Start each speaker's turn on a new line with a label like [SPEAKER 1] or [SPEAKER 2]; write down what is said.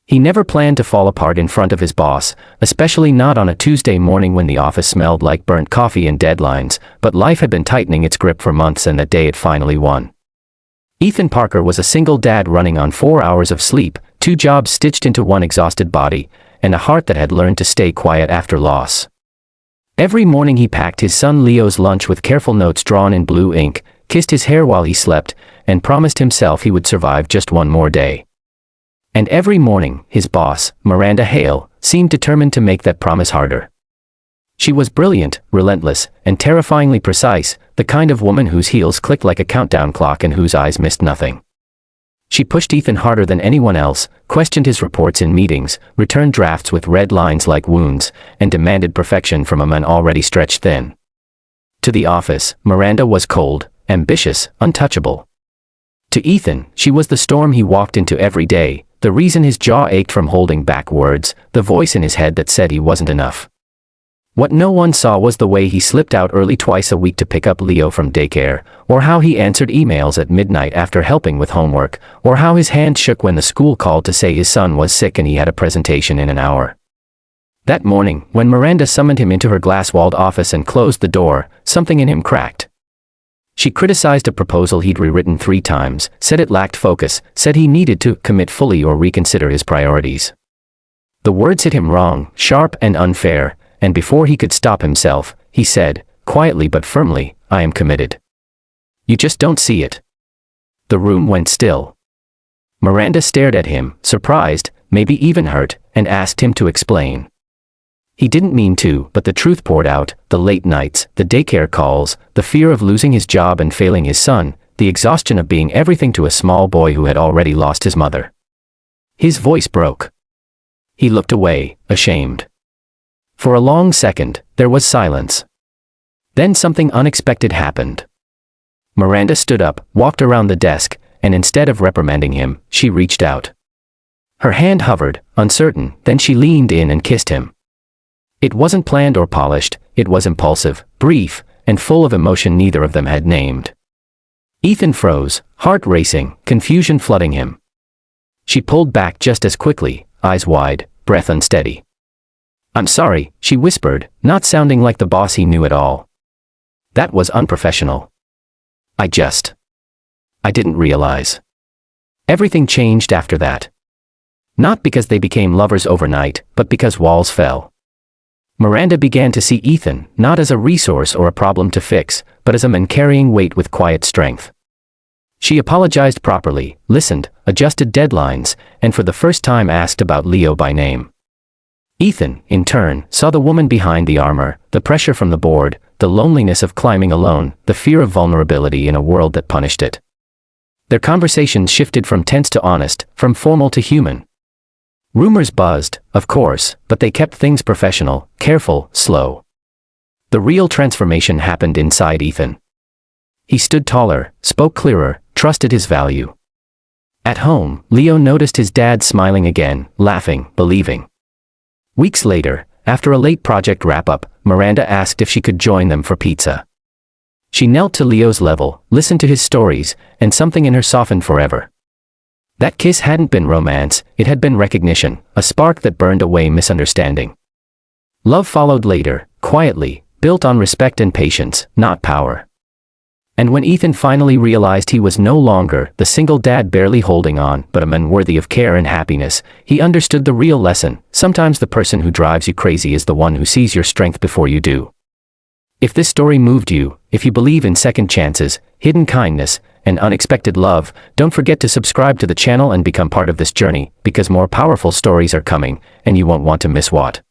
[SPEAKER 1] He never planned to fall apart in front of his boss, especially not on a Tuesday morning when the office smelled like burnt coffee and deadlines, but life had been tightening its grip for months and that day it finally won. Ethan Parker was a single dad running on 4 hours of sleep, 2 jobs stitched into one exhausted body, and a heart that had learned to stay quiet after loss. Every morning he packed his son Leo's lunch with careful notes drawn in blue ink, kissed his hair while he slept, and promised himself he would survive just one more day. And every morning, his boss, Miranda Hale, seemed determined to make that promise harder. She was brilliant, relentless, and terrifyingly precise, the kind of woman whose heels clicked like a countdown clock and whose eyes missed nothing. She pushed Ethan harder than anyone else, questioned his reports in meetings, returned drafts with red lines like wounds, and demanded perfection from a man already stretched thin. To the office, Miranda was cold, ambitious, untouchable. To Ethan, she was the storm he walked into every day, the reason his jaw ached from holding back words, the voice in his head that said he wasn't enough. What no one saw was the way he slipped out early twice a week to pick up Leo from daycare, or how he answered emails at midnight after helping with homework, or how his hand shook when the school called to say his son was sick and he had a presentation in an hour. That morning, when Miranda summoned him into her glass-walled office and closed the door, something in him cracked. She criticized a proposal he'd rewritten 3 times, said it lacked focus, said he needed to commit fully or reconsider his priorities. The words hit him wrong, sharp and unfair, and before he could stop himself, he said, quietly but firmly, "I am committed. You just don't see it." The room went still. Miranda stared at him, surprised, maybe even hurt, and asked him to explain. He didn't mean to, but the truth poured out, the late nights, the daycare calls, the fear of losing his job and failing his son, the exhaustion of being everything to a small boy who had already lost his mother. His voice broke. He looked away, ashamed. For a long second, there was silence. Then something unexpected happened. Miranda stood up, walked around the desk, and instead of reprimanding him, she reached out. Her hand hovered, uncertain, then she leaned in and kissed him. It wasn't planned or polished, it was impulsive, brief, and full of emotion neither of them had named. Ethan froze, heart racing, confusion flooding him. She pulled back just as quickly, eyes wide, breath unsteady. "I'm sorry," she whispered, not sounding like the boss he knew at all. "That was unprofessional. I didn't realize." Everything changed after that. Not because they became lovers overnight, but because walls fell. Miranda began to see Ethan, not as a resource or a problem to fix, but as a man carrying weight with quiet strength. She apologized properly, listened, adjusted deadlines, and for the first time asked about Leo by name. Ethan, in turn, saw the woman behind the armor, the pressure from the board, the loneliness of climbing alone, the fear of vulnerability in a world that punished it. Their conversations shifted from tense to honest, from formal to human. Rumors buzzed, of course, but they kept things professional, careful, slow. The real transformation happened inside Ethan. He stood taller, spoke clearer, trusted his value. At home, Leo noticed his dad smiling again, laughing, believing. Weeks later, after a late project wrap-up, Miranda asked if she could join them for pizza. She knelt to Leo's level, listened to his stories, and something in her softened forever. That kiss hadn't been romance, it had been recognition, a spark that burned away misunderstanding. Love followed later, quietly, built on respect and patience, not power. And when Ethan finally realized he was no longer the single dad barely holding on, but a man worthy of care and happiness, he understood the real lesson: sometimes the person who drives you crazy is the one who sees your strength before you do. If this story moved you, if you believe in second chances, hidden kindness, and unexpected love, don't forget to subscribe to the channel and become part of this journey, because more powerful stories are coming, and you won't want to miss what.